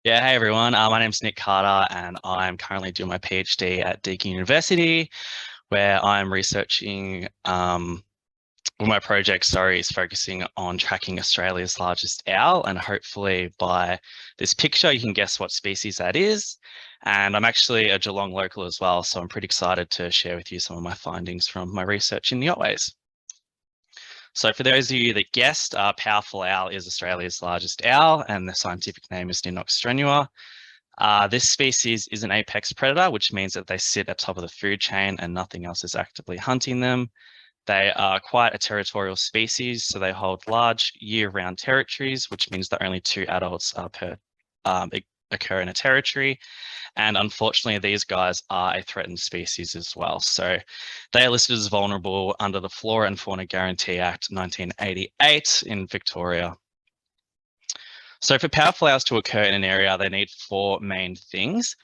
Yeah, hey everyone. My name's Nick Carter, and I'm currently doing my PhD at Deakin University, where I'm researching. My project, sorry, is focusing on tracking Australia's largest owl, and hopefully by this picture, you can guess what species that is. And I'm actually a Geelong local as well, so I'm pretty excited to share with you some of my findings from my research in the Otways. So for those of you that guessed, powerful owl is Australia's largest owl, and the scientific name is Ninox strenua. This species is an apex predator, which means that they sit at top of the food chain and nothing else is actively hunting them. They are quite a territorial species, so they hold large year-round territories, which means that only two adults um, occur in a territory. And unfortunately, these guys are a threatened species as well. So they are listed as vulnerable under the Flora and Fauna Guarantee Act 1988 in Victoria. So for powerful owls to occur in an area, they need four main things.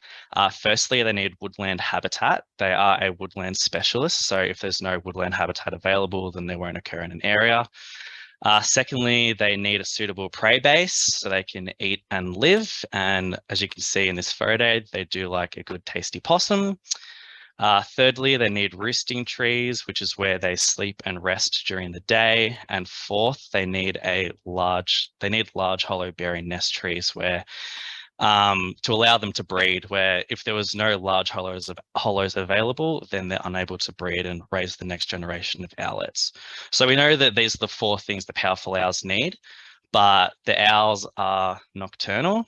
Firstly, they need woodland habitat. They are a woodland specialist. So if there's no woodland habitat available, then they won't occur in an area. Secondly, they need a suitable prey base so they can eat and live. And as you can see in this photo, they do like a good tasty possum. Thirdly, they need roosting trees, which is where they sleep and rest during the day. And fourth, they need large hollow bearing nest trees where to allow them to breed. Where if there was no large hollows available, then they're unable to breed and raise the next generation of owlets. So we know that these are the four things the powerful owls need, but the owls are nocturnal.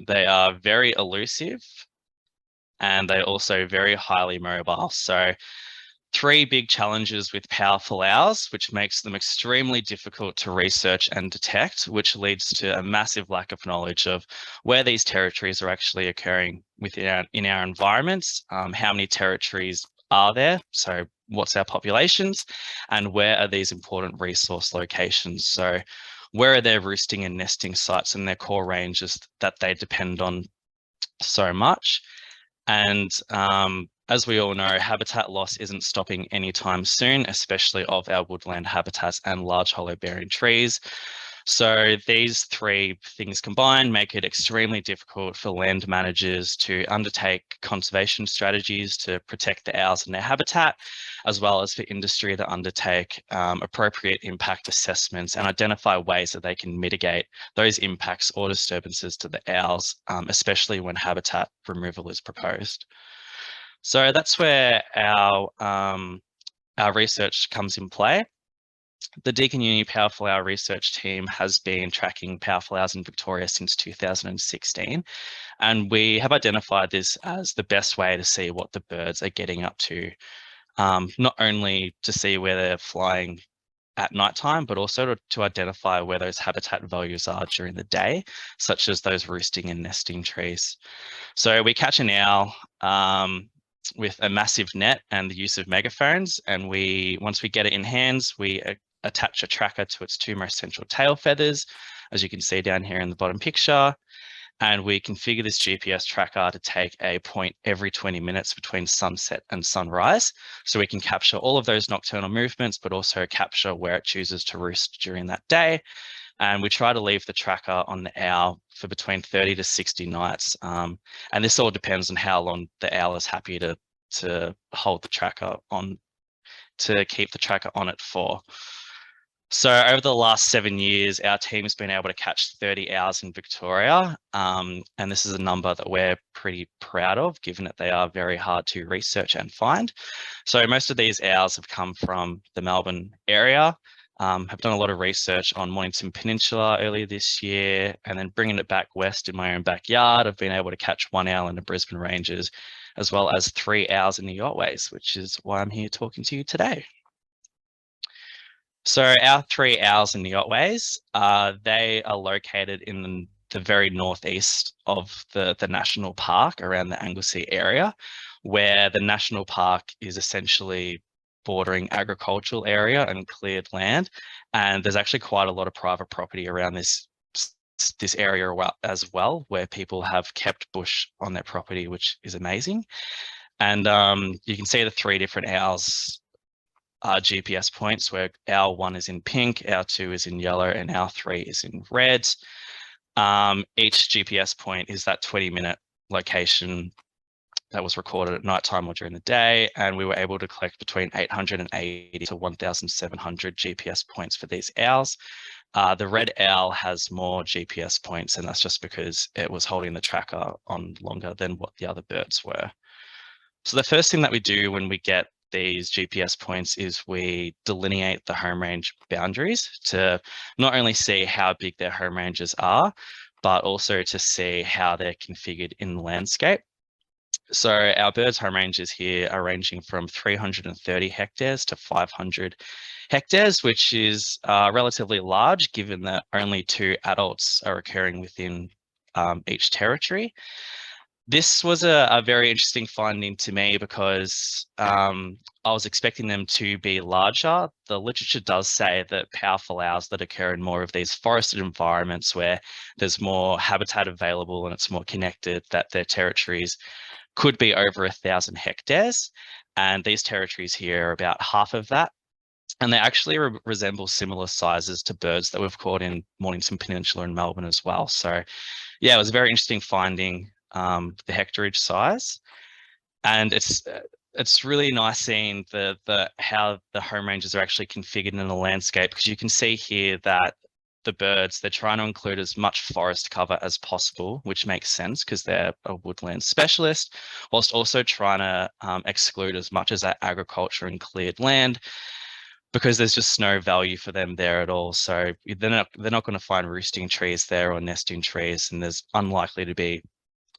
They are very elusive and they're also very highly mobile. So three big challenges with powerful owls, which makes them extremely difficult to research and detect, which leads to a massive lack of knowledge of where these territories are actually occurring in our environments, how many territories are there, so what's our populations, and where are these important resource locations. So where are their roosting and nesting sites and their core ranges that they depend on so much. And as we all know, habitat loss isn't stopping anytime soon, especially of our woodland habitats and large hollow bearing trees. So these three things combined make it extremely difficult for land managers to undertake conservation strategies to protect the owls and their habitat, as well as for industry to undertake appropriate impact assessments and identify ways that they can mitigate those impacts or disturbances to the owls, especially when habitat removal is proposed. So that's where our research comes in play. The Deakin Uni Powerful Owl research team has been tracking powerful owls in Victoria since 2016, and we have identified this as the best way to see what the birds are getting up to, not only to see where they're flying at nighttime, but also to identify where those habitat values are during the day, such as those roosting and nesting trees. So we catch an owl with a massive net and the use of megaphones, and once we get it in hands, we attach a tracker to its two most central tail feathers, as you can see down here in the bottom picture. And we configure this GPS tracker to take a point every 20 minutes between sunset and sunrise. So we can capture all of those nocturnal movements, but also capture where it chooses to roost during that day. And we try to leave the tracker on the owl for between 30 to 60 nights. And this all depends on how long the owl is happy to hold the tracker on, to keep the tracker on it for. So over the last 7 years, our team has been able to catch 30 owls in Victoria. And this is a number that we're pretty proud of, given that they are very hard to research and find. So most of these owls have come from the Melbourne area, have done a lot of research on Mornington Peninsula earlier this year, and then bringing it back west in my own backyard, I've been able to catch one owl in the Brisbane Ranges, as well as 3 owls in the Otways, which is why I'm here talking to you today. So our 3 owls in the Otways, they are located in the very northeast of the national park around the Anglesea area, where the national park is essentially bordering agricultural area and cleared land. And there's actually quite a lot of private property around this area as well, where people have kept bush on their property, which is amazing. And you can see the 3 different owls GPS points, where owl 1 is in pink, owl 2 is in yellow, and owl 3 is in red. Each GPS point is that 20-minute location that was recorded at nighttime or during the day, and we were able to collect between 880 to 1,700 GPS points for these owls. The red owl has more GPS points, and that's just because it was holding the tracker on longer than what the other birds were. So the first thing that we do when we get these GPS points is we delineate the home range boundaries to not only see how big their home ranges are, but also to see how they're configured in the landscape. So our birds' home ranges here are ranging from 330 hectares to 500 hectares, which is relatively large given that only 2 adults are occurring within each territory. This was a very interesting finding to me because I was expecting them to be larger. The literature does say that powerful owls that occur in more of these forested environments where there's more habitat available and it's more connected, that their territories could be over 1,000 hectares. And these territories here are about half of that. And they actually resemble similar sizes to birds that we've caught in Mornington Peninsula and Melbourne as well. So yeah, it was a very interesting finding, the hectareage size. And it's really nice seeing how the home ranges are actually configured in the landscape, because you can see here that the birds, they're trying to include as much forest cover as possible, which makes sense because they're a woodland specialist, whilst also trying to exclude as much as that agriculture and cleared land, because there's just no value for them there at all. So they're not going to find roosting trees there or nesting trees, and there's unlikely to be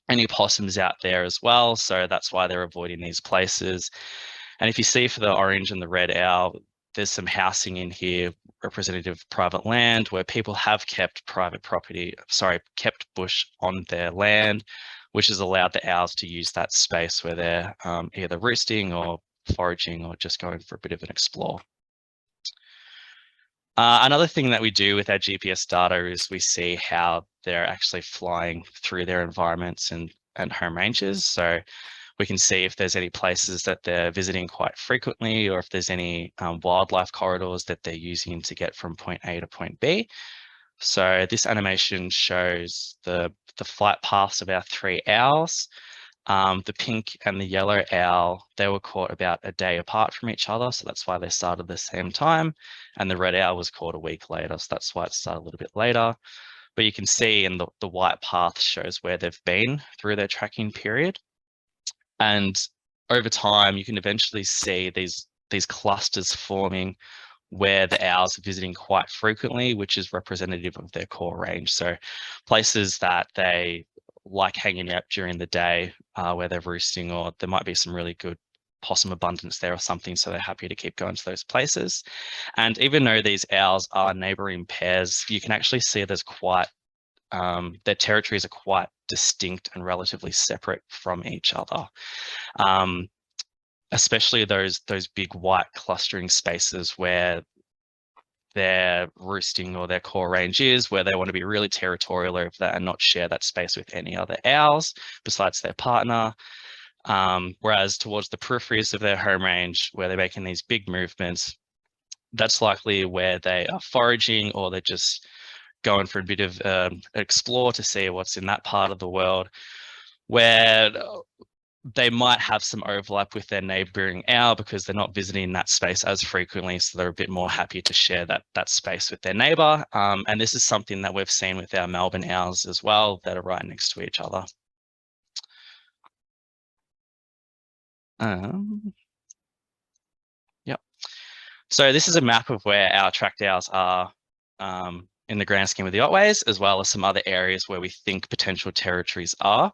any possums out there as well. So that's why they're avoiding these places. And if you see for the orange and the red owl, there's some housing in here representative of private land where people have kept kept bush on their land, which has allowed the owls to use that space where they're either roosting or foraging or just going for a bit of an explore. Another thing that we do with our GPS data is we see how they're actually flying through their environments and home ranges. So we can see if there's any places that they're visiting quite frequently, or if there's any wildlife corridors that they're using to get from point A to point B. So this animation shows the flight paths of our 3 owls. The pink and the yellow owl, they were caught about a day apart from each other, so that's why they started the same time. And the red owl was caught a week later, so that's why it started a little bit later. But you can see in the white path shows where they've been through their tracking period. And over time, you can eventually see these clusters forming where the owls are visiting quite frequently, which is representative of their core range. So places that they like hanging out during the day where they're roosting, or there might be some really good possum abundance there or something, so they're happy to keep going to those places. And even though these owls are neighboring pairs, you can actually see there's quite their territories are quite distinct and relatively separate from each other. Especially those big white clustering spaces where their roosting or their core range is, where they want to be really territorial over that and not share that space with any other owls besides their partner. Whereas towards the peripheries of their home range, where they're making these big movements, that's likely where they are foraging, or they're just going for a bit of explore to see what's in that part of the world, where they might have some overlap with their neighboring owl because they're not visiting that space as frequently, so they're a bit more happy to share that space with their neighbor. And this is something that we've seen with our Melbourne owls as well, that are right next to each other. Yep. So this is a map of where our tracked owls are in the grand scheme of the Otways, as well as some other areas where we think potential territories are.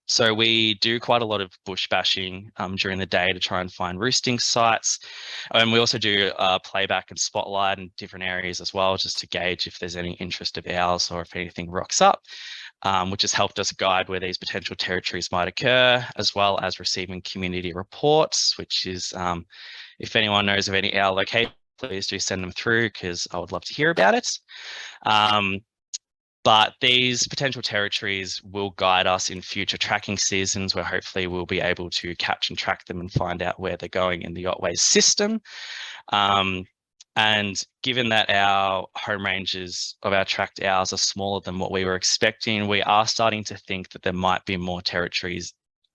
So we do quite a lot of bush bashing during the day to try and find roosting sites. And we also do playback and spotlight in different areas as well, just to gauge if there's any interest of owls or if anything rocks up, which has helped us guide where these potential territories might occur, as well as receiving community reports, which is, if anyone knows of any owl locations, please do send them through, because I would love to hear about it. But these potential territories will guide us in future tracking seasons, where hopefully we'll be able to catch and track them and find out where they're going in the Otways system. And given that our home ranges of our tracked owls are smaller than what we were expecting, we are starting to think that there might be more territories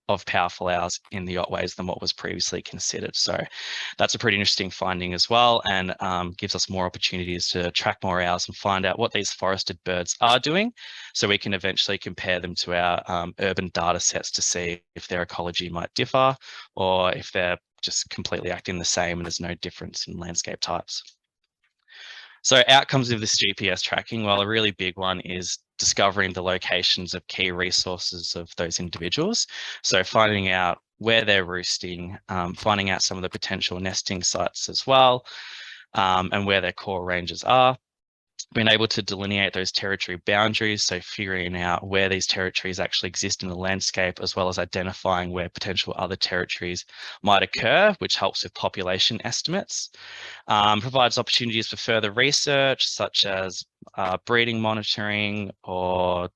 of powerful owls in the Otways than what was previously considered. So that's a pretty interesting finding as well, and gives us more opportunities to track more owls and find out what these forested birds are doing, so we can eventually compare them to our urban data sets to see if their ecology might differ or if they're just completely acting the same and there's no difference in landscape types. So outcomes of this GPS tracking, well, a really big one is discovering the locations of key resources of those individuals. So finding out where they're roosting, finding out some of the potential nesting sites as well, and where their core ranges are. Being able to delineate those territory boundaries, so figuring out where these territories actually exist in the landscape, as well as identifying where potential other territories might occur, which helps with population estimates. Provides opportunities for further research, such as breeding monitoring or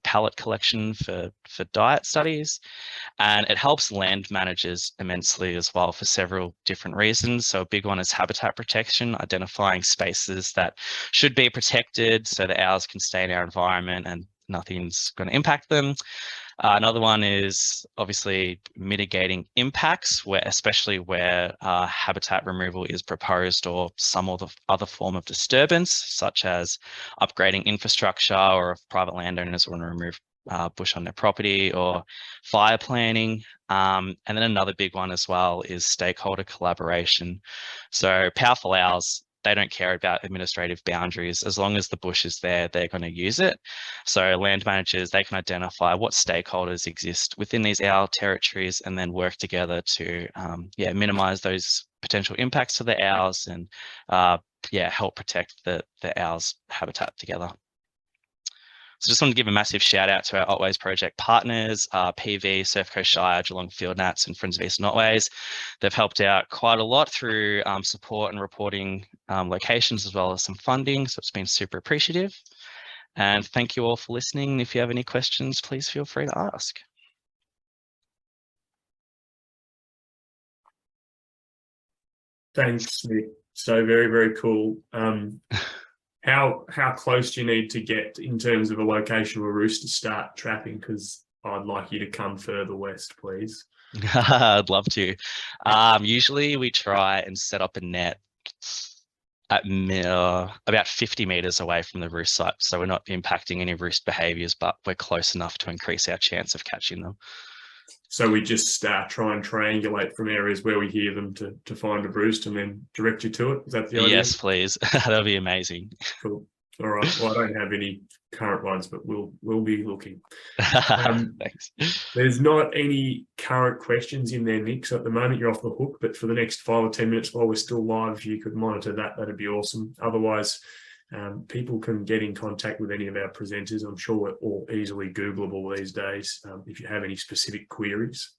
pallet collection for diet studies. And it helps land managers immensely as well for several different reasons. So a big one is habitat protection, identifying spaces that should be protected so the owls can stay in our environment and nothing's going to impact them. Another one is obviously mitigating impacts, especially where habitat removal is proposed or some other form of disturbance, such as upgrading infrastructure, or if private landowners want to remove bush on their property, or fire planning. And then another big one as well is stakeholder collaboration. So powerful owls, they don't care about administrative boundaries. As long as the bush is there, they're going to use it. So land managers, they can identify what stakeholders exist within these owl territories and then work together to minimize those potential impacts to the owls and help protect the owls' habitat together. So just want to give a massive shout out to our Otways project partners, PV, Surf Coast Shire, Geelong Field Nats and Friends of Eastern Otways. They've helped out quite a lot through support and reporting locations, as well as some funding. So it's been super appreciative. And thank you all for listening. If you have any questions, please feel free to ask. Thanks, Nick. So very, very cool. How close do you need to get in terms of a location where roosters start trapping? Because I'd like you to come further west, please. I'd love to. Usually we try and set up a net at about 50 meters away from the roost site. So we're not impacting any roost behaviors, but we're close enough to increase our chance of catching them. So we just try and triangulate from areas where we hear them to find a roost and then direct you to it. Is that the idea? Yes, please. That'll be amazing. Cool. All right. Well, I don't have any current ones, but we'll be looking. Thanks. There's not any current questions in there, Nick. So at the moment you're off the hook, but for the next 5 or 10 minutes while we're still live, if you could monitor that, that'd be awesome. Otherwise, people can get in contact with any of our presenters. I'm sure we're all easily Googleable these days if you have any specific queries.